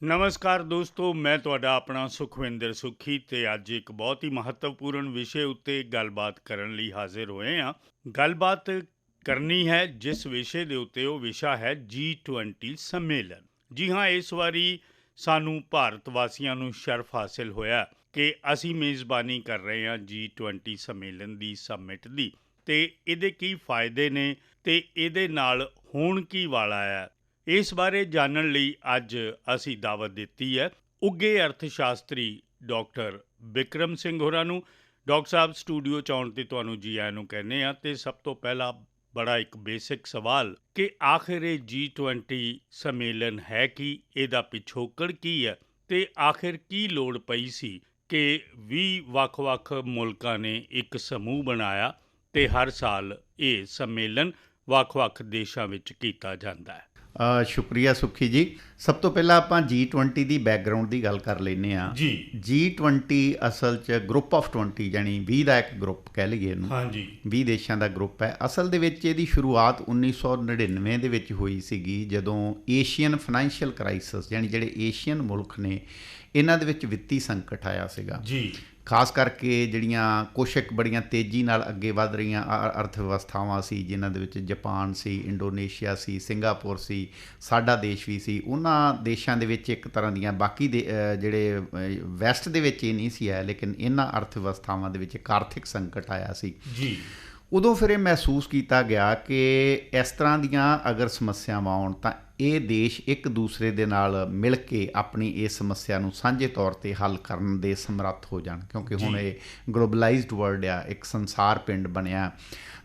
ਨਮਸਕਾਰ ਦੋਸਤੋ, ਮੈਂ ਤੁਹਾਡਾ ਆਪਣਾ ਸੁਖਵਿੰਦਰ ਸੁੱਖੀ ਤੇ ਅੱਜ ਇੱਕ ਬਹੁਤ ਹੀ ਮਹੱਤਵਪੂਰਨ ਵਿਸ਼ੇ ਉੱਤੇ ਗੱਲਬਾਤ ਕਰਨ ਲਈ ਹਾਜ਼ਰ ਹੋਏ ਹਾਂ। ਗੱਲਬਾਤ ਕਰਨੀ ਹੈ ਜਿਸ ਵਿਸ਼ੇ ਦੇ ਉੱਤੇ, ਉਹ ਵਿਸ਼ਾ ਹੈ G20 ਸੰਮੇਲਨ। ਜੀ ਹਾਂ, ਇਸ ਵਾਰੀ ਸਾਨੂੰ ਭਾਰਤ ਵਾਸੀਆਂ ਨੂੰ ਸ਼ਰਫ ਹਾਸਿਲ ਹੋਇਆ ਕਿ ਅਸੀਂ ਮੇਜ਼ਬਾਨੀ ਕਰ ਰਹੇ ਹਾਂ G20 ਸੰਮੇਲਨ ਦੀ ਸਮਿਟ ਦੀ। ਤੇ ਇਹਦੇ ਕੀ ਫਾਇਦੇ ਨੇ ਤੇ ਇਹਦੇ ਨਾਲ ਹੋਣ ਕੀ ਵਾਲਾ ਹੈ, ਇਸ ਬਾਰੇ ਜਾਣਨ ਲਈ ਅੱਜ ਅਸੀਂ ਦਾਵਤ ਦਿੱਤੀ ਹੈ ਉੱਘੇ ਅਰਥ ਸ਼ਾਸਤਰੀ ਡਾਕਟਰ ਬਿਕਰਮ ਸਿੰਘ ਹੋਰਾਂ ਨੂੰ। ਡਾਕਟਰ ਸਾਹਿਬ, ਸਟੂਡੀਓ 'ਚ ਆਉਣ 'ਤੇ ਤੁਹਾਨੂੰ ਜੀ ਆਇਆਂ ਨੂੰ ਕਹਿੰਦੇ ਹਾਂ। ਅਤੇ ਸਭ ਤੋਂ ਪਹਿਲਾਂ ਬੜਾ ਇੱਕ ਬੇਸਿਕ ਸਵਾਲ ਕਿ ਆਖਿਰ ਇਹ G20 ਸੰਮੇਲਨ ਹੈ ਕੀ, ਇਹਦਾ ਪਿਛੋਕੜ ਕੀ ਹੈ ਅਤੇ ਆਖਿਰ ਕੀ ਲੋੜ ਪਈ ਸੀ ਕਿ 20 ਵੱਖ-ਵੱਖ ਮੁਲਕਾਂ ਨੇ ਇੱਕ ਸਮੂਹ ਬਣਾਇਆ ਅਤੇ ਹਰ ਸਾਲ ਇਹ ਸੰਮੇਲਨ ਵੱਖ-ਵੱਖ ਦੇਸ਼ਾਂ ਵਿੱਚ ਕੀਤਾ ਜਾਂਦਾ ਹੈ। ਸ਼ੁਕਰੀਆ ਸੁਖੀ ਜੀ। ਸਭ ਤੋਂ ਪਹਿਲਾਂ ਆਪਾਂ G20 ਦੀ ਬੈਕਗਰਾਊਂਡ ਦੀ ਗੱਲ ਕਰ ਲੈਂਦੇ ਹਾਂ। ਜੀ। G20 ਅਸਲ 'ਚ ਗਰੁੱਪ ਆਫ 20 ਯਾਨੀ 20 ਦਾ ਇੱਕ ਗਰੁੱਪ ਕਹਿ ਲਈਏ ਇਹਨੂੰ। ਹਾਂਜੀ। 20 ਦੇਸ਼ਾਂ ਦਾ ਗਰੁੱਪ ਹੈ। ਅਸਲ ਦੇ ਵਿੱਚ ਇਹਦੀ ਸ਼ੁਰੂਆਤ 1999 ਦੇ ਵਿੱਚ ਹੋਈ ਸੀਗੀ, ਜਦੋਂ ਏਸ਼ੀਅਨ ਫਾਈਨੈਂਸ਼ੀਅਲ ਕ੍ਰਾਈਸਿਸ ਯਾਨੀ ਜਿਹੜੇ ਏਸ਼ੀਅਨ ਮੁਲਕ ਨੇ ਇਹਨਾਂ ਦੇ ਵਿੱਚ ਵਿੱਤੀ ਸੰਕਟ ਆਇਆ ਸੀਗਾ। ਜੀ। ਖਾਸ ਕਰਕੇ ਜਿਹੜੀਆਂ ਕੁਛ ਇੱਕ ਬੜੀਆਂ ਤੇਜ਼ੀ ਨਾਲ ਅੱਗੇ ਵੱਧ ਰਹੀਆਂ ਅਰਥ ਵਿਵਸਥਾਵਾਂ ਸੀ, ਜਿਨ੍ਹਾਂ ਦੇ ਵਿੱਚ ਜਾਪਾਨ ਸੀ, ਇੰਡੋਨੇਸ਼ੀਆ ਸੀ, ਸਿੰਗਾਪੁਰ ਸੀ, ਸਾਡਾ ਦੇਸ਼ ਵੀ ਸੀ। ਉਹਨਾਂ ਦੇਸ਼ਾਂ ਦੇ ਵਿੱਚ ਇੱਕ ਤਰ੍ਹਾਂ ਦੀਆਂ ਬਾਕੀ ਦੇ ਜਿਹੜੇ ਵੈਸਟ ਦੇ ਵਿੱਚ ਇਹ ਨਹੀਂ ਸੀ ਆਇਆ, ਲੇਕਿਨ ਇਹਨਾਂ ਅਰਥ ਵਿਵਸਥਾਵਾਂ ਦੇ ਵਿੱਚ ਇੱਕ ਆਰਥਿਕ ਸੰਕਟ ਆਇਆ ਸੀ। ਜੀ। ਉਦੋਂ ਫਿਰ ਇਹ ਮਹਿਸੂਸ ਕੀਤਾ ਗਿਆ ਕਿ ਇਸ ਤਰ੍ਹਾਂ ਦੀਆਂ ਅਗਰ ਸਮੱਸਿਆਵਾਂ ਆਉਣ ਤਾਂ ਇਹ ਦੇਸ਼ ਇੱਕ ਦੂਸਰੇ ਦੇ ਨਾਲ ਮਿਲ ਕੇ ਆਪਣੀ ਇਸ ਸਮੱਸਿਆ ਨੂੰ ਸਾਂਝੇ ਤੌਰ 'ਤੇ ਹੱਲ ਕਰਨ ਦੇ ਸਮਰੱਥ ਹੋ ਜਾਣ, ਕਿਉਂਕਿ ਹੁਣ ਇਹ ਗਲੋਬਲਾਈਜ਼ਡ ਵਰਲਡ ਆ, ਇੱਕ ਸੰਸਾਰ ਪਿੰਡ ਬਣਿਆ,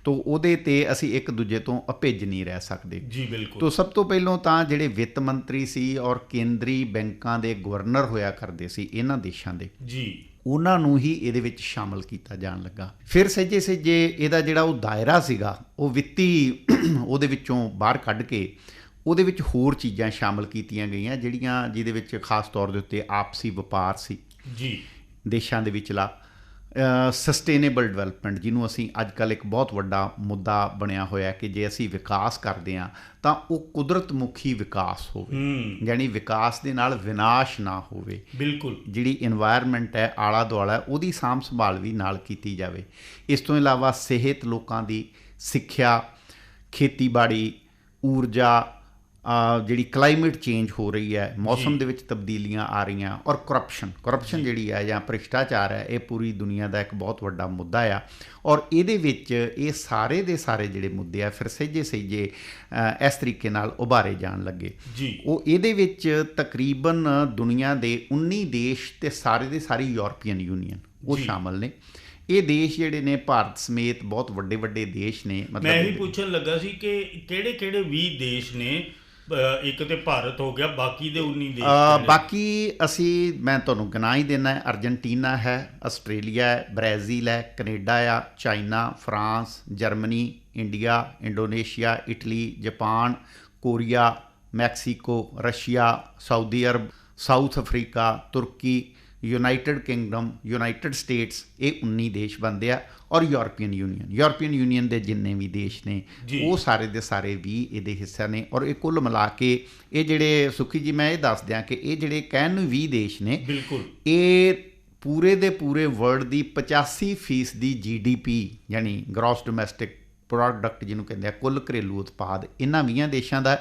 ਤੋ ਉਹਦੇ 'ਤੇ ਅਸੀਂ ਇੱਕ ਦੂਜੇ ਤੋਂ ਅਭਿੱਜ ਨਹੀਂ ਰਹਿ ਸਕਦੇ। ਜੀ ਬਿਲਕੁਲ। ਤੋ ਸਭ ਤੋਂ ਪਹਿਲਾਂ ਤਾਂ ਜਿਹੜੇ ਵਿੱਤ ਮੰਤਰੀ ਸੀ ਔਰ ਕੇਂਦਰੀ ਬੈਂਕਾਂ ਦੇ ਗਵਰਨਰ ਹੋਇਆ ਕਰਦੇ ਸੀ ਇਹਨਾਂ ਦੇਸ਼ਾਂ ਦੇ, ਜੀ, ਉਹਨਾਂ ਨੂੰ ਹੀ ਇਹਦੇ ਵਿੱਚ ਸ਼ਾਮਲ ਕੀਤਾ ਜਾਣ ਲੱਗਾ। ਫਿਰ ਸਹਿਜੇ ਸਹਿਜੇ ਇਹਦਾ ਜਿਹੜਾ ਉਹ ਦਾਇਰਾ ਸੀਗਾ, ਉਹ ਵਿੱਤੀ ਉਹਦੇ ਵਿੱਚੋਂ ਬਾਹਰ ਕੱਢ ਕੇ ਉਹਦੇ ਵਿੱਚ ਹੋਰ ਚੀਜ਼ਾਂ ਸ਼ਾਮਲ ਕੀਤੀਆਂ ਗਈਆਂ, ਜਿਹਦੇ ਵਿੱਚ ਖਾਸ ਤੌਰ ਦੇ ਉੱਤੇ ਆਪਸੀ ਵਪਾਰ ਸੀ ਜੀ, ਦੇਸ਼ਾਂ ਦੇ ਵਿਚਲਾ ਸਸਟੇਨੇਬਲ ਡਿਵੈਲਪਮੈਂਟ, ਜਿਹਨੂੰ ਅਸੀਂ ਅੱਜ ਕੱਲ੍ਹ ਇੱਕ ਬਹੁਤ ਵੱਡਾ ਮੁੱਦਾ ਬਣਿਆ ਹੋਇਆ ਕਿ ਜੇ ਅਸੀਂ ਵਿਕਾਸ ਕਰਦੇ ਹਾਂ ਤਾਂ ਉਹ ਕੁਦਰਤ ਮੁਖੀ ਵਿਕਾਸ ਹੋਵੇ, ਯਾਨੀ ਵਿਕਾਸ ਦੇ ਨਾਲ ਵਿਨਾਸ਼ ਨਾ ਹੋਵੇ। ਬਿਲਕੁਲ। ਜਿਹੜੀ ਇਨਵਾਇਰਮੈਂਟ ਹੈ, ਆਲਾ ਦੁਆਲਾ, ਉਹਦੀ ਸਾਂਭ ਸੰਭਾਲ ਵੀ ਨਾਲ ਕੀਤੀ ਜਾਵੇ। ਇਸ ਤੋਂ ਇਲਾਵਾ ਸਿਹਤ, ਲੋਕਾਂ ਦੀ ਸਿੱਖਿਆ, ਖੇਤੀਬਾੜੀ, ਊਰਜਾ, ਜਿਹੜੀ ਕਲਾਈਮੇਟ ਚੇਂਜ ਹੋ ਰਹੀ ਹੈ, ਮੌਸਮ ਦੇ ਵਿੱਚ ਤਬਦੀਲੀਆਂ ਆ ਰਹੀਆਂ, ਔਰ ਕਰਪਸ਼ਨ ਜਿਹੜੀ ਹੈ ਜਾਂ ਭ੍ਰਿਸ਼ਟਾਚਾਰ ਹੈ, ਇਹ ਪੂਰੀ ਦੁਨੀਆ ਦਾ ਇੱਕ ਬਹੁਤ ਵੱਡਾ ਮੁੱਦਾ ਆ। ਔਰ ਇਹਦੇ ਵਿੱਚ ਇਹ ਸਾਰੇ ਦੇ ਸਾਰੇ ਜਿਹੜੇ ਮੁੱਦੇ ਆ ਫਿਰ ਸਹਿਜੇ ਸਹਿਜੇ ਇਸ ਤਰੀਕੇ ਨਾਲ ਉਭਾਰੇ ਜਾਣ ਲੱਗੇ। ਜੀ। ਉਹ ਇਹਦੇ ਵਿੱਚ ਤਕਰੀਬਨ ਦੁਨੀਆ ਦੇ 19 ਦੇਸ਼ ਅਤੇ ਸਾਰੇ ਦੇ ਸਾਰੇ ਯੂਰਪੀਅਨ ਯੂਨੀਅਨ ਉਹ ਸ਼ਾਮਲ ਨੇ। ਇਹ ਦੇਸ਼ ਜਿਹੜੇ ਨੇ ਭਾਰਤ ਸਮੇਤ ਬਹੁਤ ਵੱਡੇ ਵੱਡੇ ਦੇਸ਼ ਨੇ। ਮਤਲਬ ਮੈਂ ਇਹੀ ਪੁੱਛਣ ਲੱਗਾ ਸੀ ਕਿ ਕਿਹੜੇ ਕਿਹੜੇ 20 ਦੇਸ਼ ਨੇ? ਇੱਕ ਤੇ ਭਾਰਤ ਹੋ ਗਿਆ, ਬਾਕੀ ਦੇ 19 ਦੇਸ਼ ਬਾਕੀ ਮੈਂ ਤੁਹਾਨੂੰ ਗਿਣਾ ਹੀ ਦੇਣਾ। ਅਰਜਨਟੀਨਾ ਹੈ, ਆਸਟ੍ਰੇਲੀਆ ਹੈ, ਬ੍ਰਾਜ਼ੀਲ ਹੈ, ਕੈਨੇਡਾ ਆ, China, France, Germany, India, Indonesia, Italy, Japan, Korea, Mexico, Russia, Saudi Arab, South Africa, Turkey, United Kingdom, United States, ਇਹ 19 ਦੇਸ਼ ਬਣਦੇ ਆ। ਔਰ ਯੂਰਪੀਅਨ ਯੂਨੀਅਨ ਦੇ ਜਿੰਨੇ ਵੀ ਦੇਸ਼ ਨੇ ਉਹ ਸਾਰੇ ਦੇ ਸਾਰੇ ਵੀ ਇਹਦੇ ਹਿੱਸਾ ਨੇ। ਔਰ ਇਹ ਕੁੱਲ ਮਿਲਾ ਕੇ ਇਹ ਜਿਹੜੇ ਸੁਖੀ ਜੀ, ਮੈਂ ਇਹ ਦੱਸ ਦਿਆਂ ਕਿ ਇਹ ਜਿਹੜੇ ਕਹਿਣ ਨੂੰ 20 ਦੇਸ਼ ਨੇ, ਬਿਲਕੁਲ, ਇਹ ਪੂਰੇ ਦੇ ਪੂਰੇ ਵਰਲਡ ਦੀ 85% GDP ਯਾਨੀ ਗ੍ਰੋਸ ਡੋਮੈਸਟਿਕ ਪ੍ਰੋਡਕਟ ਜਿਹਨੂੰ ਕਹਿੰਦੇ ਆ, ਕੁੱਲ ਘਰੇਲੂ ਉਤਪਾਦ, ਇਹਨਾਂ 20 ਦੇਸ਼ਾਂ ਦਾ।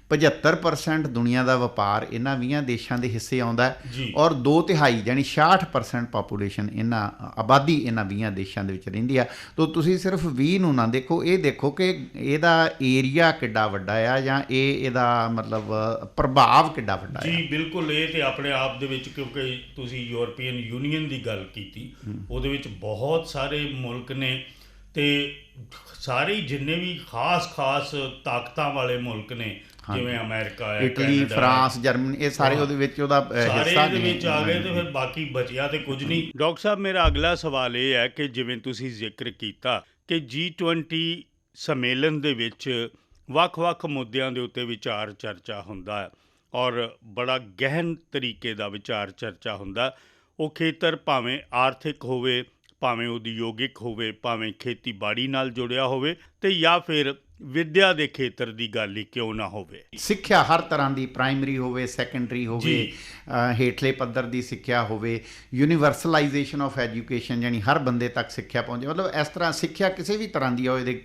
75% ਦੁਨੀਆ ਦਾ ਵਪਾਰ ਇਹਨਾਂ 20 ਦੇਸ਼ਾਂ ਦੇ ਹਿੱਸੇ ਆਉਂਦਾ ਹੈ। ਔਰ 2/3 ਯਾਨੀ 66% ਪਾਪੂਲੇਸ਼ਨ ਆਬਾਦੀ ਇਹਨਾਂ 20 ਦੇਸ਼ਾਂ ਦੇ ਵਿੱਚ ਰਹਿੰਦੀ ਆ। ਤਾਂ ਤੁਸੀਂ ਸਿਰਫ 20 ਨੂੰ ਨਾ ਦੇਖੋ, ਇਹ ਦੇਖੋ ਕਿ ਇਹਦਾ ਏਰੀਆ ਕਿੱਡਾ ਵੱਡਾ ਆ, ਜਾਂ ਇਹਦਾ ਮਤਲਬ ਪ੍ਰਭਾਵ ਕਿੱਡਾ ਵੱਡਾ ਆ। ਜੀ ਬਿਲਕੁਲ। ਇਹ ਤਾਂ ਆਪਣੇ ਆਪ ਦੇ ਵਿੱਚ, ਕਿਉਂਕਿ ਤੁਸੀਂ ਯੂਰਪੀਅਨ ਯੂਨੀਅਨ ਦੀ ਗੱਲ ਕੀਤੀ, ਉਹਦੇ ਵਿੱਚ ਬਹੁਤ ਸਾਰੇ ਮੁਲਕ ਨੇ ਅਤੇ ਸਾਰੇ ਜਿੰਨੇ ਵੀ ਖਾਸ ਤਾਕਤਾਂ ਵਾਲੇ ਮੁਲਕ ਨੇ, ਜਿਵੇਂ ਅਮਰੀਕਾ ਹੈ, ਇਟਲੀ, ਫਰਾਂਸ, ਜਰਮਨੀ, ਇਹ ਸਾਰੇ ਉਹਦੇ ਵਿੱਚ ਉਹਦਾ ਹਿੱਸਾ ਦੇ ਵਿੱਚ ਆ ਗਏ। ਅਤੇ ਫਿਰ ਬਾਕੀ ਬਚਿਆ ਤੇ ਕੁਝ ਨਹੀਂ। ਡਾਕਟਰ ਸਾਹਿਬ, ਮੇਰਾ ਅਗਲਾ ਸਵਾਲ ਇਹ ਹੈ ਕਿ ਜਿਵੇਂ ਤੁਸੀਂ ਜ਼ਿਕਰ ਕੀਤਾ ਕਿ G20 ਸੰਮੇਲਨ ਦੇ ਵਿੱਚ ਵੱਖ-ਵੱਖ ਮੁੱਦਿਆਂ ਦੇ ਉੱਤੇ ਵਿਚਾਰ ਚਰਚਾ ਹੁੰਦਾ ਹੈ, ਔਰ ਬੜਾ ਗਹਿਨ ਤਰੀਕੇ ਦਾ ਵਿਚਾਰ ਚਰਚਾ ਹੁੰਦਾ। ਉਹ ਖੇਤਰ ਭਾਵੇਂ ਆਰਥਿਕ ਹੋਵੇ, ਭਾਵੇਂ ਉਦਯੋਗਿਕ ਹੋਵੇ, ਭਾਵੇਂ ਖੇਤੀਬਾੜੀ ਨਾਲ ਜੁੜਿਆ ਹੋਵੇ, ਅਤੇ ਜਾਂ ਫਿਰ ਵਿਦਿਆ ਦੇ ਖੇਤਰ ਦੀ ਗੱਲ ਹੀ ਕਿਉਂ ਨਾ ਹੋਵੇ। ਸਿੱਖਿਆ ਹਰ ਤਰ੍ਹਾਂ ਦੀ, ਪ੍ਰਾਇਮਰੀ ਹੋਵੇ, ਸੈਕੰਡਰੀ ਹੋਵੇ, ਜੀ। ਹੇਠਲੇ ਪੱਧਰ ਦੀ ਸਿੱਖਿਆ ਹੋਵੇ, ਯੂਨੀਵਰਸਲਾਈਜੇਸ਼ਨ ਆਫ ਐਜੂਕੇਸ਼ਨ, ਯਾਨੀ ਹਰ ਬੰਦੇ ਤੱਕ ਸਿੱਖਿਆ ਪਹੁੰਚੇ, ਮਤਲਬ ਇਸ ਤਰ੍ਹਾਂ ਸਿੱਖਿਆ ਕਿਸੇ ਵੀ ਤਰ੍ਹਾਂ ਦੀ ਹੋਵੇ ਇਹਦੇ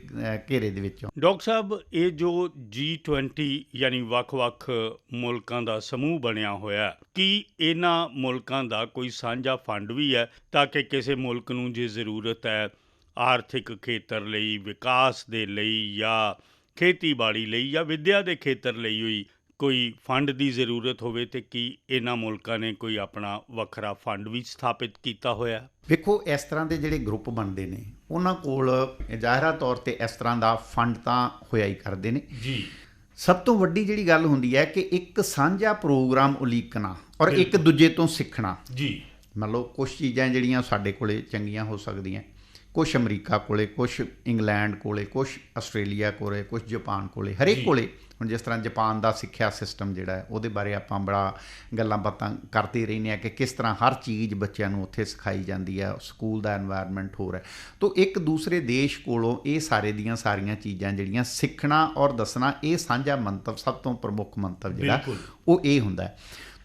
ਘੇਰੇ ਦੇ ਵਿੱਚੋਂ। ਡਾਕਟਰ ਸਾਹਿਬ, ਇਹ ਜੋ G20 ਯਾਨੀ ਵੱਖ-ਵੱਖ ਮੁਲਕਾਂ ਦਾ ਸਮੂਹ ਬਣਿਆ ਹੋਇਆ, ਕੀ ਇਹਨਾਂ ਮੁਲਕਾਂ ਦਾ ਕੋਈ ਸਾਂਝਾ ਫੰਡ ਵੀ ਹੈ ਤਾਂ ਕਿ ਕਿਸੇ ਮੁਲਕ ਨੂੰ ਜੇ ਜ਼ਰੂਰਤ ਹੈ ਆਰਥਿਕ ਖੇਤਰ ਲਈ, ਵਿਕਾਸ ਦੇ ਲਈ ਜਾਂ ਖੇਤੀਬਾੜੀ ਲਈ ਜਾਂ ਵਿੱਦਿਆ ਦੇ ਖੇਤਰ ਲਈ ਹੋਈ ਕੋਈ ਫੰਡ ਦੀ ਜ਼ਰੂਰਤ ਹੋਵੇ, ਤੇ ਕੀ ਇਹਨਾਂ ਮੁਲਕਾਂ ਨੇ ਕੋਈ ਆਪਣਾ ਵੱਖਰਾ ਫੰਡ ਵੀ ਸਥਾਪਿਤ ਕੀਤਾ ਹੋਇਆ? ਵੇਖੋ, ਇਸ ਤਰ੍ਹਾਂ ਦੇ ਜਿਹੜੇ ਗਰੁੱਪ ਬਣਦੇ ਨੇ ਉਹਨਾਂ ਕੋਲ ਜ਼ਾਹਿਰਾ ਤੌਰ 'ਤੇ ਇਸ ਤਰ੍ਹਾਂ ਦਾ ਫੰਡ ਤਾਂ ਹੋਇਆ ਹੀ ਕਰਦੇ ਨੇ ਜੀ। ਸਭ ਤੋਂ ਵੱਡੀ ਜਿਹੜੀ ਗੱਲ ਹੁੰਦੀ ਹੈ ਕਿ ਇੱਕ ਸਾਂਝਾ ਪ੍ਰੋਗਰਾਮ ਉਲੀਕਣਾ ਔਰ ਇੱਕ ਦੂਜੇ ਤੋਂ ਸਿੱਖਣਾ। ਜੀ। ਮੰਨ ਲਓ ਕੁਛ ਚੀਜ਼ਾਂ ਜਿਹੜੀਆਂ ਸਾਡੇ ਕੋਲੇ ਚੰਗੀਆਂ ਹੋ ਸਕਦੀਆਂ, ਕੁਛ ਅਮਰੀਕਾ ਕੋਲੇ, ਕੁਛ ਇੰਗਲੈਂਡ ਕੋਲੇ, ਕੁਛ ਆਸਟ੍ਰੇਲੀਆ ਕੋਲੇ, ਕੁਛ ਜਾਪਾਨ ਕੋਲੇ, ਹਰੇਕ ਕੋਲੇ। ਹੁਣ ਜਿਸ ਤਰ੍ਹਾਂ ਜਾਪਾਨ ਦਾ ਸਿੱਖਿਆ ਸਿਸਟਮ ਜਿਹੜਾ ਹੈ ਉਹਦੇ ਬਾਰੇ ਆਪਾਂ ਬੜਾ ਗੱਲਾਂ ਬਾਤਾਂ ਕਰਦੇ ਰਹਿੰਦੇ ਹਾਂ ਕਿ ਕਿਸ ਤਰ੍ਹਾਂ ਹਰ ਚੀਜ਼ ਬੱਚਿਆਂ ਨੂੰ ਉੱਥੇ ਸਿਖਾਈ ਜਾਂਦੀ ਹੈ, ਸਕੂਲ ਦਾ ਐਨਵਾਇਰਨਮੈਂਟ ਹੋਰ ਹੈ। ਤਾਂ ਇੱਕ ਦੂਸਰੇ ਦੇਸ਼ ਕੋਲੋਂ ਇਹ ਸਾਰੇ ਦੀਆਂ ਸਾਰੀਆਂ ਚੀਜ਼ਾਂ ਜਿਹੜੀਆਂ ਸਿੱਖਣਾ ਔਰ ਦੱਸਣਾ, ਇਹ ਸਾਂਝਾ ਮੰਤਵ, ਸਭ ਤੋਂ ਪ੍ਰਮੁੱਖ ਮੰਤਵ ਜਿਹੜਾ ਉਹ ਇਹ ਹੁੰਦਾ ਹੈ।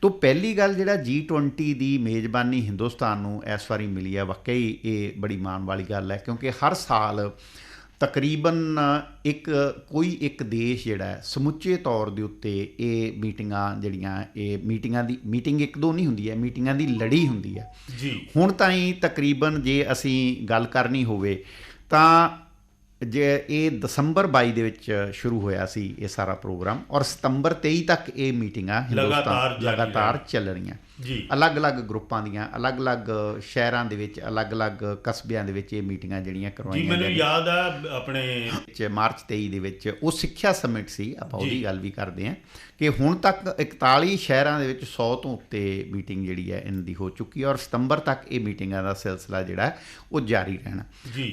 ਤੋ ਪਹਿਲੀ ਗੱਲ, ਜਿਹੜਾ G20 ਦੀ ਮੇਜ਼ਬਾਨੀ ਹਿੰਦੁਸਤਾਨ ਨੂੰ ਇਸ ਵਾਰੀ ਮਿਲੀ ਹੈ, ਵਾਕਈ ਇਹ ਬੜੀ ਮਾਣ ਵਾਲੀ ਗੱਲ ਹੈ, ਕਿਉਂਕਿ ਹਰ ਸਾਲ ਤਕਰੀਬਨ ਕੋਈ ਇੱਕ ਦੇਸ਼ ਜਿਹੜਾ ਹੈ ਸਮੁੱਚੇ ਤੌਰ ਦੇ ਉੱਤੇ ਇਹ ਮੀਟਿੰਗਾਂ ਜਿਹੜੀਆਂ, ਇਹ ਮੀਟਿੰਗ ਇੱਕ ਦੋ ਨਹੀਂ ਹੁੰਦੀ ਹੈ, ਮੀਟਿੰਗਾਂ ਦੀ ਲੜੀ ਹੁੰਦੀ ਹੈ। ਜੀ। ਹੁਣ ਤਾਈਂ ਤਕਰੀਬਨ ਜੇ ਅਸੀਂ ਗੱਲ ਕਰਨੀ ਹੋਵੇ ਤਾਂ ਜੇ ਇਹ ਦਸੰਬਰ 22 ਦੇ ਵਿੱਚ ਸ਼ੁਰੂ ਹੋਇਆ ਸੀ ਇਹ ਸਾਰਾ ਪ੍ਰੋਗਰਾਮ, ਔਰ ਸਤੰਬਰ 23 ਤੱਕ ਇਹ ਮੀਟਿੰਗਾਂ ਲਗਾਤਾਰ ਚੱਲ ਰਹੀਆਂ। ਜੀ। ਅਲੱਗ-ਅਲੱਗ ਗਰੁੱਪਾਂ ਦੀਆਂ, ਅਲੱਗ-ਅਲੱਗ ਸ਼ਹਿਰਾਂ ਦੇ ਵਿੱਚ, ਅਲੱਗ-ਅਲੱਗ ਕਸਬਿਆਂ ਦੇ ਵਿੱਚ ਇਹ ਮੀਟਿੰਗਾਂ ਜਿਹੜੀਆਂ ਕਰਵਾਈਆਂ ਜਾਂਦੀਆਂ। ਮੈਨੂੰ ਯਾਦ ਆ ਆਪਣੇ ਮਾਰਚ 23 ਦੇ ਵਿੱਚ ਉਹ ਸਿੱਖਿਆ ਸਮਿਟ ਸੀ, ਆਪਾਂ ਉਹਦੀ ਗੱਲ ਵੀ ਕਰਦੇ ਹਾਂ ਕਿ ਹੁਣ ਤੱਕ 41 ਸ਼ਹਿਰਾਂ ਦੇ ਵਿੱਚ 100 ਤੋਂ ਉੱਤੇ ਮੀਟਿੰਗ ਜਿਹੜੀ ਹੈ ਇਹਨਾਂ ਦੀ ਹੋ ਚੁੱਕੀ ਹੈ, ਔਰ ਸਤੰਬਰ ਤੱਕ ਇਹ ਮੀਟਿੰਗਾਂ ਦਾ ਸਿਲਸਿਲਾ ਜਿਹੜਾ ਉਹ ਜਾਰੀ ਰਹਿਣਾ।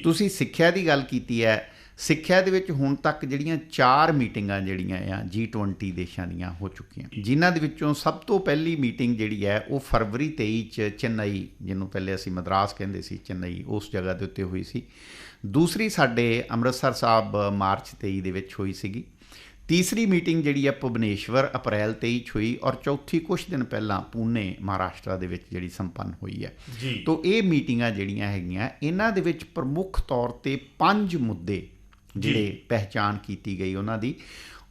ਤੁਸੀਂ ਸਿੱਖਿਆ ਦੀ ਗੱਲ ਕੀਤੀ ਹੈ, ਸਿੱਖਿਆ ਦੇ ਵਿੱਚ ਹੁਣ ਤੱਕ ਜਿਹੜੀਆਂ 4 ਮੀਟਿੰਗਾਂ ਜਿਹੜੀਆਂ ਆ G20 ਦੇਸ਼ਾਂ ਦੀਆਂ ਹੋ ਚੁੱਕੀਆਂ, ਜਿਨ੍ਹਾਂ ਦੇ ਵਿੱਚੋਂ ਸਭ ਤੋਂ ਪਹਿਲੀ ਮੀਟਿੰਗ ਜਿਹੜੀ ਹੈ ਉਹ ਫਰਵਰੀ 23 'ਚ ਚੇਨਈ, ਜਿਹਨੂੰ ਪਹਿਲੇ ਅਸੀਂ ਮਦਰਾਸ ਕਹਿੰਦੇ ਸੀ, ਚੇਨਈ, ਉਸ ਜਗ੍ਹਾ ਦੇ ਉੱਤੇ ਹੋਈ ਸੀ। ਦੂਸਰੀ ਸਾਡੇ ਅੰਮ੍ਰਿਤਸਰ ਸਾਹਿਬ ਮਾਰਚ 23 ਦੇ ਵਿੱਚ ਹੋਈ ਸੀਗੀ। ਤੀਸਰੀ ਮੀਟਿੰਗ ਜਿਹੜੀ ਹੈ ਭੁਵਨੇਸ਼ਵਰ ਅਪ੍ਰੈਲ 23 'ਚ ਹੋਈ, ਔਰ ਚੌਥੀ ਕੁਛ ਦਿਨ ਪਹਿਲਾਂ ਪੂਨੇ ਮਹਾਰਾਸ਼ਟਰ ਦੇ ਵਿੱਚ ਜਿਹੜੀ ਸੰਪੰਨ ਹੋਈ ਹੈ। ਤੋ ਇਹ ਮੀਟਿੰਗਾਂ ਜਿਹੜੀਆਂ ਹੈਗੀਆਂ, ਇਹਨਾਂ ਦੇ ਵਿੱਚ ਪ੍ਰਮੁੱਖ ਤੌਰ 'ਤੇ 5 ਮੁੱਦੇ ਜਿਹੜੇ ਪਹਿਚਾਣ ਕੀਤੀ ਗਈ ਉਹਨਾਂ ਦੀ,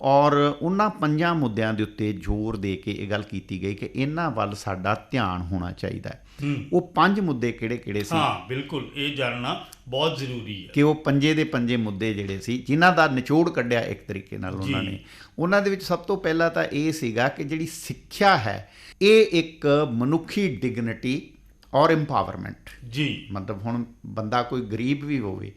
ਔਰ ਉਹਨਾਂ 5 ਮੁੱਦਿਆਂ ਦੇ ਉੱਤੇ ਜ਼ੋਰ ਦੇ ਕੇ ਇਹ ਗੱਲ ਕੀਤੀ ਗਈ ਕਿ ਇਹਨਾਂ ਵੱਲ ਸਾਡਾ ਧਿਆਨ ਹੋਣਾ ਚਾਹੀਦਾ ਹੈ। ਉਹ 5 ਮੁੱਦੇ ਕਿਹੜੇ-ਕਿਹੜੇ ਸੀ? ਹਾਂ, ਬਿਲਕੁਲ, ਇਹ ਜਾਣਨਾ ਬਹੁਤ ਜ਼ਰੂਰੀ ਹੈ ਕਿ ਉਹ 5 ਦੇ 5 ਮੁੱਦੇ ਜਿਹੜੇ ਸੀ ਜਿਨ੍ਹਾਂ ਦਾ ਨਿਚੋੜ ਕੱਢਿਆ ਇੱਕ ਤਰੀਕੇ ਨਾਲ ਉਹਨਾਂ ਨੇ। ਉਹਨਾਂ ਦੇ ਵਿੱਚ ਸਭ ਤੋਂ ਪਹਿਲਾਂ ਤਾਂ ਇਹ ਸੀਗਾ ਕਿ ਜਿਹੜੀ ਸਿੱਖਿਆ ਹੈ ਇਹ ਇੱਕ ਮਨੁੱਖੀ ਡਿਗਨਿਟੀ ਔਰ ਇੰਪਾਵਰਮੈਂਟ। ਜੀ। ਮਤਲਬ ਹੁਣ ਬੰਦਾ ਕੋਈ ਗਰੀਬ ਵੀ ਹੋਵੇ,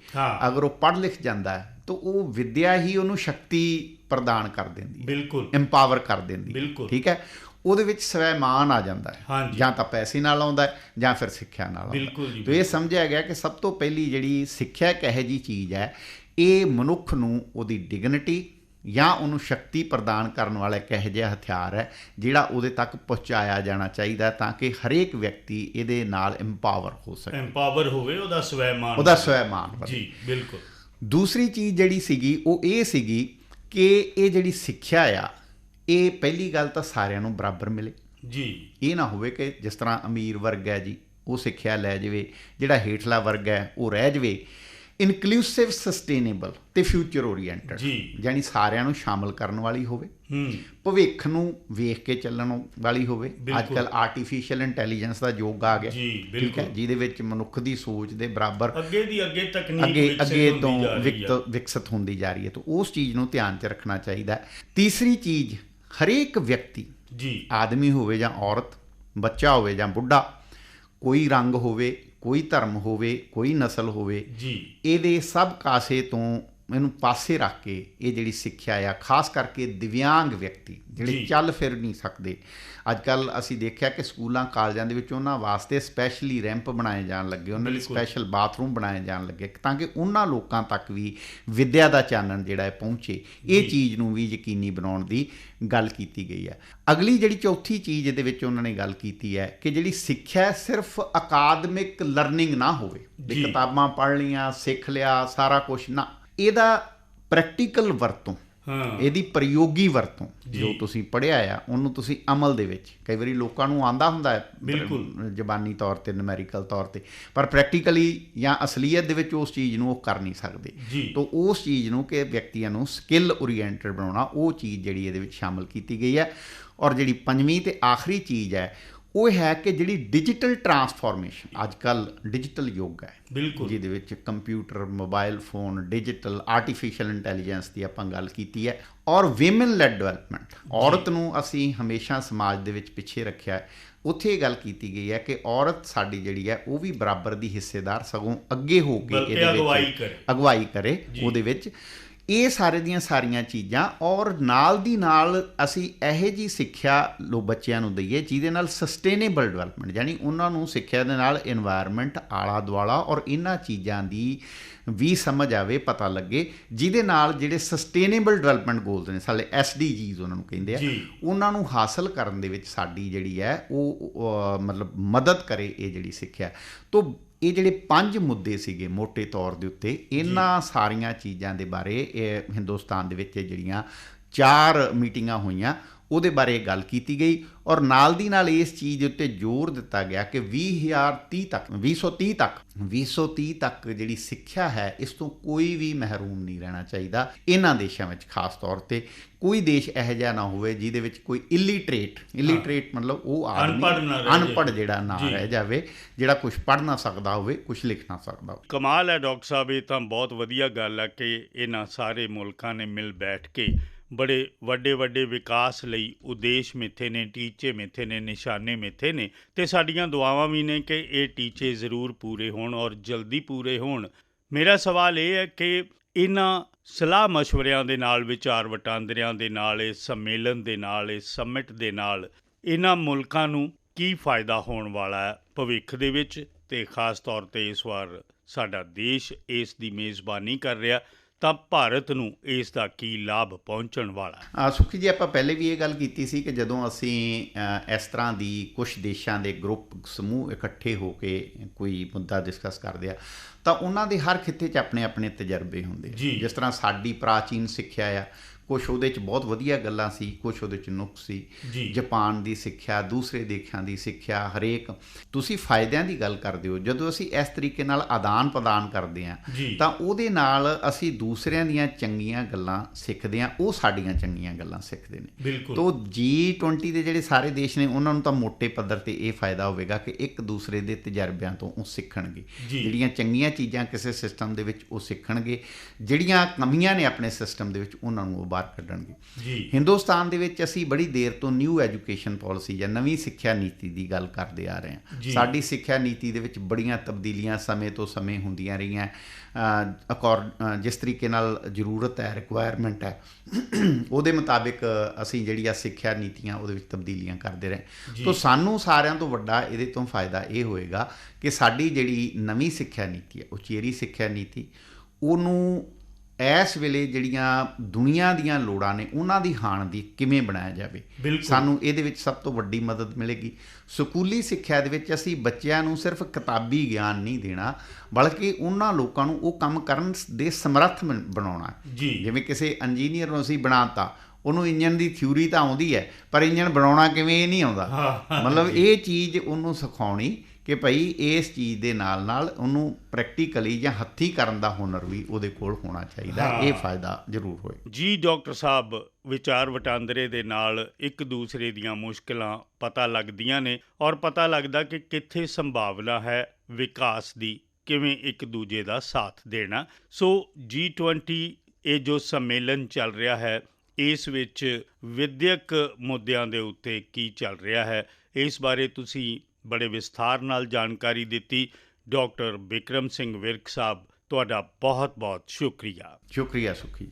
ਅਗਰ ਉਹ ਪੜ੍ਹ ਲਿਖ ਜਾਂਦਾ ਹੈ ਤਾਂ ਉਹ ਵਿੱਦਿਆ ਹੀ ਉਹਨੂੰ ਸ਼ਕਤੀ ਪ੍ਰਦਾਨ ਕਰ ਦਿੰਦੀ, ਬਿਲਕੁਲ ਇੰਪਾਵਰ ਕਰ ਦਿੰਦੀ, ਬਿਲਕੁਲ ਠੀਕ ਹੈ। ਉਹਦੇ ਵਿੱਚ ਸਵੈਮਾਨ ਆ ਜਾਂਦਾ ਹੈ, ਜਾਂ ਤਾਂ ਪੈਸੇ ਨਾਲ ਆਉਂਦਾ ਜਾਂ ਫਿਰ ਸਿੱਖਿਆ ਨਾਲ ਆਉਂਦਾ। ਤਾਂ ਇਹ ਸਮਝਿਆ ਗਿਆ ਕਿ ਸਭ ਤੋਂ ਪਹਿਲੀ ਜਿਹੜੀ ਸਿੱਖਿਆ ਇੱਕ ਇਹੋ ਜਿਹੀ ਚੀਜ਼ ਹੈ, ਇਹ ਮਨੁੱਖ ਨੂੰ ਉਹਦੀ ਡਿਗਨਿਟੀ ਜਾਂ ਉਹਨੂੰ ਸ਼ਕਤੀ ਪ੍ਰਦਾਨ ਕਰਨ ਵਾਲਾ ਇੱਕ ਇਹੋ ਜਿਹਾ ਹਥਿਆਰ ਹੈ ਜਿਹੜਾ ਉਹਦੇ ਤੱਕ ਪਹੁੰਚਾਇਆ ਜਾਣਾ ਚਾਹੀਦਾ, ਤਾਂ ਕਿ ਹਰੇਕ ਵਿਅਕਤੀ ਇਹਦੇ ਨਾਲ ਇੰਪਾਵਰ ਹੋ ਸਕੇ, ਇੰਪਾਵਰ ਹੋਵੇ, ਉਹਦਾ ਸਵੈਮਾਨ। ਜੀ, ਬਿਲਕੁਲ। ਦੂਸਰੀ ਚੀਜ਼ ਜਿਹੜੀ ਸੀਗੀ ਉਹ ਇਹ ਸੀਗੀ ਕਿ ਇਹ ਜਿਹੜੀ ਸਿੱਖਿਆ ਆ, ਇਹ ਪਹਿਲੀ ਗੱਲ ਤਾਂ ਸਾਰਿਆਂ ਨੂੰ ਬਰਾਬਰ ਮਿਲੇ। ਜੀ। ਇਹ ਨਾ ਹੋਵੇ ਕਿ ਜਿਸ ਤਰ੍ਹਾਂ ਅਮੀਰ ਵਰਗ ਹੈ ਜੀ ਉਹ ਸਿੱਖਿਆ ਲੈ ਜਾਵੇ, ਜਿਹੜਾ ਹੇਠਲਾ ਵਰਗ ਹੈ ਉਹ ਰਹਿ ਜਾਵੇ। ਇਨਕਲੂਸਿਵ, ਸਸਟੇਨੇਬਲ ਤੇ ਫਿਊਚਰ ਓਰੀਐਂਟਡ, ਯਾਨੀ ਸਾਰਿਆਂ ਨੂੰ ਸ਼ਾਮਲ ਕਰਨ ਵਾਲੀ ਹੋਵੇ, ਭਵਿੱਖ ਨੂੰ ਵੇਖ ਕੇ ਚੱਲਣ ਵਾਲੀ ਹੋਵੇ। ਅੱਜ ਕੱਲ੍ਹ ਆਰਟੀਫਿਸ਼ੀਅਲ ਇੰਟੈਲੀਜੈਂਸ ਦਾ ਯੁੱਗ ਆ ਗਿਆ, ਠੀਕ ਹੈ, ਜਿਹਦੇ ਵਿੱਚ ਮਨੁੱਖ ਦੀ ਸੋਚ ਦੇ ਬਰਾਬਰ ਅੱਗੇ ਤੋਂ ਵਿਕਸਿਤ ਹੁੰਦੀ ਜਾ ਰਹੀ ਹੈ। ਤਾਂ ਉਸ ਚੀਜ਼ ਨੂੰ ਧਿਆਨ 'ਚ ਰੱਖਣਾ ਚਾਹੀਦਾ। ਤੀਸਰੀ ਚੀਜ਼, ਹਰੇਕ ਵਿਅਕਤੀ, ਆਦਮੀ ਹੋਵੇ ਜਾਂ ਔਰਤ, ਬੱਚਾ ਹੋਵੇ ਜਾਂ ਬੁੱਢਾ, ਕੋਈ ਰੰਗ ਹੋਵੇ, ਕੋਈ ਧਰਮ ਹੋਵੇ, ਕੋਈ ਨਸਲ ਹੋਵੇ, ਇਹਦੇ ਸਭ ਕਾਸੇ ਤੋਂ ਇਹਨੂੰ ਪਾਸੇ ਰੱਖ ਕੇ ਇਹ ਜਿਹੜੀ ਸਿੱਖਿਆ ਆ, ਖਾਸ ਕਰਕੇ ਦਿਵਿਆਂਗ ਵਿਅਕਤੀ ਜਿਹੜੇ ਚੱਲ ਫਿਰ ਨਹੀਂ ਸਕਦੇ, ਅੱਜ ਕੱਲ੍ਹ ਅਸੀਂ ਦੇਖਿਆ ਕਿ ਸਕੂਲਾਂ ਕਾਲਜਾਂ ਦੇ ਵਿੱਚ ਉਹਨਾਂ ਵਾਸਤੇ ਸਪੈਸ਼ਲੀ ਰੈਂਪ ਬਣਾਏ ਜਾਣ ਲੱਗੇ, ਉਹਨਾਂ ਲਈ ਸਪੈਸ਼ਲ ਬਾਥਰੂਮ ਬਣਾਏ ਜਾਣ ਲੱਗੇ, ਤਾਂ ਕਿ ਉਹਨਾਂ ਲੋਕਾਂ ਤੱਕ ਵੀ ਵਿੱਦਿਆ ਦਾ ਚਾਨਣ ਜਿਹੜਾ ਹੈ ਪਹੁੰਚੇ। ਇਹ ਚੀਜ਼ ਨੂੰ ਵੀ ਯਕੀਨੀ ਬਣਾਉਣ ਦੀ ਗੱਲ ਕੀਤੀ ਗਈ ਹੈ। ਅਗਲੀ ਜਿਹੜੀ ਚੌਥੀ ਚੀਜ਼ ਇਹਦੇ ਵਿੱਚ ਉਹਨਾਂ ਨੇ ਗੱਲ ਕੀਤੀ ਹੈ ਕਿ ਜਿਹੜੀ ਸਿੱਖਿਆ ਸਿਰਫ ਅਕਾਦਮਿਕ ਲਰਨਿੰਗ ਨਾ ਹੋਵੇ, ਵੀ ਕਿਤਾਬਾਂ ਪੜ੍ਹ ਲਈਆਂ, ਸਿੱਖ ਲਿਆ, ਸਾਰਾ ਕੁਛ ਨਾ, ਇਹਦਾ ਪ੍ਰੈਕਟੀਕਲ ਵਰਤੋਂ, ਹਾਂ ਇਹਦੀ ਪ੍ਰਯੋਗੀ ਵਰਤੋਂ ਜੀ। ਜੋ ਤੁਸੀਂ ਪੜ੍ਹਿਆ ਆ ਉਹਨੂੰ ਤੁਸੀਂ ਅਮਲ ਦੇ ਵਿੱਚ, ਕਈ ਵਾਰੀ ਲੋਕਾਂ ਨੂੰ ਆਉਂਦਾ ਹੁੰਦਾ ਹੈ ਬਿਲਕੁਲ। ਜ਼ਬਾਨੀ ਤੌਰ 'ਤੇ, ਨੂਮੈਰੀਕਲ ਤੌਰ 'ਤੇ, ਪਰ ਪ੍ਰੈਕਟੀਕਲੀ ਜਾਂ ਅਸਲੀਅਤ ਦੇ ਵਿੱਚ ਉਸ ਚੀਜ਼ ਨੂੰ ਉਹ ਕਰ ਨਹੀਂ ਸਕਦੇ। ਜੀ। ਤਾਂ ਉਸ ਚੀਜ਼ ਨੂੰ ਕਿ ਵਿਅਕਤੀਆਂ ਨੂੰ ਸਕਿੱਲ ਓਰੀਐਂਟਡ ਬਣਾਉਣਾ, ਉਹ ਚੀਜ਼ ਜਿਹੜੀ ਇਹਦੇ ਵਿੱਚ ਸ਼ਾਮਲ ਕੀਤੀ ਗਈ ਹੈ। ਔਰ ਜਿਹੜੀ ਪੰਜਵੀਂ ਤੇ ਆਖਰੀ ਚੀਜ਼ ਹੈ ਉਹ ਹੈ ਕਿ ਜਿਹੜੀ ਡਿਜੀਟਲ ਟਰਾਂਸਫਾਰਮੇਸ਼ਨ, ਅੱਜ ਕੱਲ੍ਹ ਡਿਜੀਟਲ ਯੁੱਗ ਹੈ, ਬਿਲਕੁਲ। ਜਿਹਦੇ ਵਿੱਚ computer, mobile phone, digital, artificial intelligence ਦੀ ਆਪਾਂ ਗੱਲ ਕੀਤੀ ਹੈ। ਔਰ ਵਿਮਨ ਲੈਡ ਡਿਵੈਲਪਮੈਂਟ, ਔਰਤ ਨੂੰ ਅਸੀਂ ਹਮੇਸ਼ਾ ਸਮਾਜ ਦੇ ਵਿੱਚ ਪਿੱਛੇ ਰੱਖਿਆ ਹੈ। ਉੱਥੇ ਇਹ ਗੱਲ ਕੀਤੀ ਗਈ ਹੈ ਕਿ ਔਰਤ ਸਾਡੀ ਜਿਹੜੀ ਹੈ ਉਹ ਵੀ ਬਰਾਬਰ ਦੀ ਹਿੱਸੇਦਾਰ, ਸਗੋਂ ਅੱਗੇ ਹੋ ਕੇ ਬਲਕਿ ਇਹਦੇ ਅਗਵਾਈ ਵਿੱਚ ਕਰੇ। ਅਗਵਾਈ ਕਰੇ ਜੀ। ਉਹਦੇ ਵਿੱਚ। ਇਹ ਸਾਰੇ ਦੀਆਂ ਸਾਰੀਆਂ ਚੀਜ਼ਾਂ, ਔਰ ਨਾਲ ਦੀ ਨਾਲ ਅਸੀਂ ਇਹੋ ਜਿਹੀ ਸਿੱਖਿਆ ਬੱਚਿਆਂ ਨੂੰ ਦਈਏ ਜਿਹਦੇ ਨਾਲ ਸਸਟੇਨੇਬਲ ਡਿਵੈਲਪਮੈਂਟ, ਯਾਨੀ ਉਹਨਾਂ ਨੂੰ ਸਿੱਖਿਆ ਦੇ ਨਾਲ ਇਨਵਾਇਰਮੈਂਟ, ਆਲਾ ਦੁਆਲਾ ਔਰ ਇਹਨਾਂ ਚੀਜ਼ਾਂ ਦੀ ਵੀ ਸਮਝ ਆਵੇ, ਪਤਾ ਲੱਗੇ, ਜਿਹਦੇ ਨਾਲ ਜਿਹੜੇ ਸਸਟੇਨੇਬਲ ਡਿਵੈਲਪਮੈਂਟ ਗੋਲਸ ਨੇ ਸਾਡੇ, SDGs ਉਹਨਾਂ ਨੂੰ ਕਹਿੰਦੇ ਆ, ਜੀ। ਉਹਨਾਂ ਨੂੰ ਹਾਸਲ ਕਰਨ ਦੇ ਵਿੱਚ ਸਾਡੀ ਜਿਹੜੀ ਹੈ ਉਹ ਮਤਲਬ ਮਦਦ ਕਰੇ ਇਹ ਜਿਹੜੀ ਸਿੱਖਿਆ। ਤੋਂ ਇਹ ਜਿਹੜੇ 5 ਮੁੱਦੇ ਸੀਗੇ ਮੋਟੇ ਤੌਰ ਦੇ ਉੱਤੇ, ਇਹਨਾਂ ਸਾਰੀਆਂ ਚੀਜ਼ਾਂ ਦੇ ਬਾਰੇ ਇਹ ਹਿੰਦੁਸਤਾਨ ਦੇ ਵਿੱਚ ਜਿਹੜੀਆਂ 4 ਮੀਟਿੰਗਾਂ ਹੋਈਆਂ ਉਹਦੇ ਬਾਰੇ ਗੱਲ ਕੀਤੀ ਗਈ। ਔਰ ਨਾਲ ਦੀ ਨਾਲ ਇਸ ਚੀਜ਼ ਦੇ ਉੱਤੇ ਜ਼ੋਰ ਦਿੱਤਾ ਗਿਆ ਕਿ 2030 ਤੱਕ ਜਿਹੜੀ ਸਿੱਖਿਆ ਹੈ ਇਸ ਤੋਂ ਕੋਈ ਵੀ ਮਹਿਰੂਮ ਨਹੀਂ ਰਹਿਣਾ ਚਾਹੀਦਾ। ਇਹਨਾਂ ਦੇਸ਼ਾਂ ਵਿੱਚ ਖਾਸ ਤੌਰ 'ਤੇ ਕੋਈ ਦੇਸ਼ ਇਹੋ ਜਿਹਾ ਨਾ ਹੋਵੇ ਜਿਹਦੇ ਵਿੱਚ ਕੋਈ ਇਲੀਟਰੇਟ ਮਤਲਬ ਉਹ ਆਦਮੀ ਅਨਪੜ੍ਹ ਜਿਹੜਾ ਨਾ ਰਹਿ ਜਾਵੇ, ਜਿਹੜਾ ਕੁਝ ਪੜ੍ਹ ਨਾ ਸਕਦਾ ਹੋਵੇ, ਕੁਝ ਲਿਖ ਨਾ ਸਕਦਾ ਹੋਵੇ। ਕਮਾਲ ਹੈ ਡਾਕਟਰ ਸਾਹਿਬ, ਇਹ ਤਾਂ ਬਹੁਤ ਵਧੀਆ ਗੱਲ ਹੈ ਕਿ ਇਹਨਾਂ ਸਾਰੇ ਮੁਲਕਾਂ ਨੇ ਮਿਲ ਬੈਠ ਕੇ ਬੜੇ ਵੱਡੇ ਵਿਕਾਸ ਲਈ ਉਦੇਸ਼ ਮਿੱਥੇ ਨੇ, ਟੀਚੇ ਮਿੱਥੇ ਨੇ, ਨਿਸ਼ਾਨੇ ਮਿੱਥੇ ਨੇ, ਅਤੇ ਸਾਡੀਆਂ ਦੁਆਵਾਂ ਵੀ ਨੇ ਕਿ ਇਹ ਟੀਚੇ ਜ਼ਰੂਰ ਪੂਰੇ ਹੋਣ ਔਰ ਜਲਦੀ ਪੂਰੇ ਹੋਣ। ਮੇਰਾ ਸਵਾਲ ਇਹ ਹੈ ਕਿ ਇਹਨਾਂ ਸਲਾਹ ਮਸ਼ਵਰਿਆਂ ਦੇ ਨਾਲ, ਵਿਚਾਰ ਵਟਾਂਦਰਿਆਂ ਦੇ ਨਾਲ, ਇਸ ਸੰਮੇਲਨ ਦੇ ਨਾਲ, ਇਸ ਸਮਿਟ ਦੇ ਨਾਲ ਇਹਨਾਂ ਮੁਲਕਾਂ ਨੂੰ ਕੀ ਫਾਇਦਾ ਹੋਣ ਵਾਲਾ ਹੈ ਭਵਿੱਖ ਦੇ ਵਿੱਚ, ਅਤੇ ਖਾਸ ਤੌਰ 'ਤੇ ਇਸ ਵਾਰ ਸਾਡਾ ਦੇਸ਼ ਇਸ ਦੀ ਮੇਜ਼ਬਾਨੀ ਕਰ ਰਿਹਾ, ਤਾਂ ਭਾਰਤ ਨੂੰ ਇਸ ਦਾ ਕੀ ਲਾਭ ਪਹੁੰਚਣ ਵਾਲਾ? ਸੁਖੀ ਜੀ, ਆਪਾਂ ਪਹਿਲੇ ਵੀ ਇਹ ਗੱਲ ਕੀਤੀ ਸੀ ਕਿ ਜਦੋਂ ਅਸੀਂ ਇਸ ਤਰ੍ਹਾਂ ਦੀ ਕੁਝ ਦੇਸ਼ਾਂ ਦੇ ਗਰੁੱਪ, ਸਮੂਹ ਇਕੱਠੇ ਹੋ ਕੇ ਕੋਈ ਮੁੱਦਾ ਡਿਸਕਸ ਕਰਦੇ ਆ ਤਾਂ ਉਹਨਾਂ ਦੇ ਹਰ ਖਿੱਤੇ 'ਚ ਆਪਣੇ ਆਪਣੇ ਤਜਰਬੇ ਹੁੰਦੇ। ਜਿਸ ਤਰ੍ਹਾਂ ਸਾਡੀ ਪ੍ਰਾਚੀਨ ਸਿੱਖਿਆ ਆ, ਕੁਛ ਉਹਦੇ 'ਚ ਬਹੁਤ ਵਧੀਆ ਗੱਲਾਂ ਸੀ, ਕੁਛ ਉਹਦੇ 'ਚ ਨੁਕਸ ਸੀ। ਜਾਪਾਨ ਦੀ ਸਿੱਖਿਆ, ਦੂਸਰੇ ਦੇਸ਼ਾਂ ਦੀ ਸਿੱਖਿਆ, ਹਰੇਕ ਤੁਸੀਂ ਫਾਇਦਿਆਂ ਦੀ ਗੱਲ ਕਰਦੇ ਹੋ। ਜਦੋਂ ਅਸੀਂ ਇਸ ਤਰੀਕੇ ਨਾਲ ਆਦਾਨ ਪ੍ਰਦਾਨ ਕਰਦੇ ਹਾਂ ਤਾਂ ਉਹਦੇ ਨਾਲ ਅਸੀਂ ਦੂਸਰਿਆਂ ਦੀਆਂ ਚੰਗੀਆਂ ਗੱਲਾਂ ਸਿੱਖਦੇ ਹਾਂ, ਉਹ ਸਾਡੀਆਂ ਚੰਗੀਆਂ ਗੱਲਾਂ ਸਿੱਖਦੇ ਨੇ। ਤੋ G20 ਦੇ ਜਿਹੜੇ ਸਾਰੇ ਦੇਸ਼ ਨੇ ਉਹਨਾਂ ਨੂੰ ਤਾਂ ਮੋਟੇ ਪੱਧਰ 'ਤੇ ਇਹ ਫਾਇਦਾ ਹੋਵੇਗਾ ਕਿ ਇੱਕ ਦੂਸਰੇ ਦੇ ਤਜਰਬਿਆਂ ਤੋਂ ਉਹ ਸਿੱਖਣਗੇ, ਜਿਹੜੀਆਂ ਚੰਗੀਆਂ ਚੀਜ਼ਾਂ ਕਿਸੇ ਸਿਸਟਮ ਦੇ ਵਿੱਚ ਉਹ ਸਿੱਖਣਗੇ, ਜਿਹੜੀਆਂ ਕਮੀਆਂ ਨੇ ਆਪਣੇ ਸਿਸਟਮ ਦੇ ਵਿੱਚ ਉਹਨਾਂ ਨੂੰ ਬਾਹਰ ਕੱਢਣਗੇ। ਹਿੰਦੁਸਤਾਨ ਦੇ ਵਿੱਚ ਅਸੀਂ ਬੜੀ ਦੇਰ ਤੋਂ ਨਿਊ ਐਜੂਕੇਸ਼ਨ ਪੋਲਿਸੀ ਜਾਂ ਨਵੀਂ ਸਿੱਖਿਆ ਨੀਤੀ ਦੀ ਗੱਲ ਕਰਦੇ ਆ ਰਹੇ ਹਾਂ। ਸਾਡੀ ਸਿੱਖਿਆ ਨੀਤੀ ਦੇ ਵਿੱਚ ਬੜੀਆਂ ਤਬਦੀਲੀਆਂ ਸਮੇਂ ਤੋਂ ਸਮੇਂ ਹੁੰਦੀਆਂ ਰਹੀਆਂ, ਜਿਸ ਤਰੀਕੇ ਨਾਲ ਜ਼ਰੂਰਤ ਹੈ, ਰਿਕੁਆਇਰਮੈਂਟ ਹੈ, ਉਹਦੇ ਮੁਤਾਬਿਕ ਅਸੀਂ ਜਿਹੜੀ ਆ ਸਿੱਖਿਆ ਨੀਤੀਆਂ ਉਹਦੇ ਵਿੱਚ ਤਬਦੀਲੀਆਂ ਕਰਦੇ ਰਹੇ। ਤਾਂ ਸਾਨੂੰ ਸਾਰਿਆਂ ਤੋਂ ਵੱਡਾ ਇਹਦੇ ਤੋਂ ਫਾਇਦਾ ਇਹ ਹੋਏਗਾ ਕਿ ਸਾਡੀ ਜਿਹੜੀ ਨਵੀਂ ਸਿੱਖਿਆ ਨੀਤੀ ਹੈ, ਉਚੇਰੀ ਸਿੱਖਿਆ ਨੀਤੀ, ਉਹਨੂੰ ਇਸ ਵੇਲੇ ਜਿਹੜੀਆਂ ਦੁਨੀਆ ਦੀਆਂ ਲੋੜਾਂ ਨੇ ਉਹਨਾਂ ਦੀ ਹਾਣ ਦੀ ਕਿਵੇਂ ਬਣਾਇਆ ਜਾਵੇ, ਸਾਨੂੰ ਇਹਦੇ ਵਿੱਚ ਸਭ ਤੋਂ ਵੱਡੀ ਮਦਦ ਮਿਲੇਗੀ। ਸਕੂਲੀ ਸਿੱਖਿਆ ਦੇ ਵਿੱਚ ਅਸੀਂ ਬੱਚਿਆਂ ਨੂੰ ਸਿਰਫ ਕਿਤਾਬੀ ਗਿਆਨ ਨਹੀਂ ਦੇਣਾ, ਬਲਕਿ ਉਹਨਾਂ ਲੋਕਾਂ ਨੂੰ ਉਹ ਕੰਮ ਕਰਨ ਦੇ ਸਮਰੱਥ ਬਣਾਉਣਾ। ਜਿਵੇਂ ਕਿਸੇ ਇੰਜੀਨੀਅਰ ਨੂੰ ਅਸੀਂ ਬਣਾਤਾ, ਉਹਨੂੰ ਇੰਜਣ ਦੀ ਥਿਊਰੀ ਤਾਂ ਆਉਂਦੀ ਹੈ ਪਰ ਇੰਜਣ ਬਣਾਉਣਾ ਕਿਵੇਂ ਇਹ ਨਹੀਂ ਆਉਂਦਾ। ਮਤਲਬ ਇਹ ਚੀਜ਼ ਉਹਨੂੰ ਸਿਖਾਉਣੀ ਕਿ ਭਾਈ ਇਸ ਚੀਜ਼ ਦੇ ਨਾਲ ਨਾਲ ਉਹਨੂੰ ਪ੍ਰੈਕਟੀਕਲੀ ਜਾਂ ਹੱਥੀਂ ਕਰਨ ਦਾ ਹੁਨਰ ਵੀ ਉਹਦੇ ਕੋਲ ਹੋਣਾ ਚਾਹੀਦਾ। ਇਹ ਫਾਇਦਾ ਜ਼ਰੂਰ ਹੋਏ ਜੀ। ਡਾਕਟਰ ਸਾਹਿਬ, ਵਿਚਾਰ ਵਟਾਂਦਰੇ ਦੇ ਨਾਲ ਇੱਕ ਦੂਸਰੇ ਦੀਆਂ ਮੁਸ਼ਕਿਲਾਂ ਪਤਾ ਲੱਗਦੀਆਂ ਨੇ ਔਰ ਪਤਾ ਲੱਗਦਾ ਕਿ ਕਿੱਥੇ ਸੰਭਾਵਨਾ ਹੈ ਵਿਕਾਸ ਦੀ, ਕਿਵੇਂ ਇੱਕ ਦੂਜੇ ਦਾ ਸਾਥ ਦੇਣਾ। ਸੋ G20 ਇਹ ਜੋ ਸੰਮੇਲਨ ਚੱਲ ਰਿਹਾ ਹੈ, ਇਸ ਵਿੱਚ ਵਿਦਿਅਕ ਮੁੱਦਿਆਂ ਦੇ ਉੱਤੇ ਕੀ ਚੱਲ ਰਿਹਾ ਹੈ, ਇਸ ਬਾਰੇ ਤੁਸੀਂ ਬੜੇ ਵਿਸਥਾਰ ਨਾਲ ਜਾਣਕਾਰੀ ਦਿੱਤੀ। ਡਾਕਟਰ ਬਿਕਰਮ ਸਿੰਘ ਵਿਰਕ ਸਾਹਿਬ, ਤੁਹਾਡਾ ਬਹੁਤ ਬਹੁਤ ਸ਼ੁਕਰੀਆ। ਸ਼ੁਕਰੀਆ ਸੁਖੀ।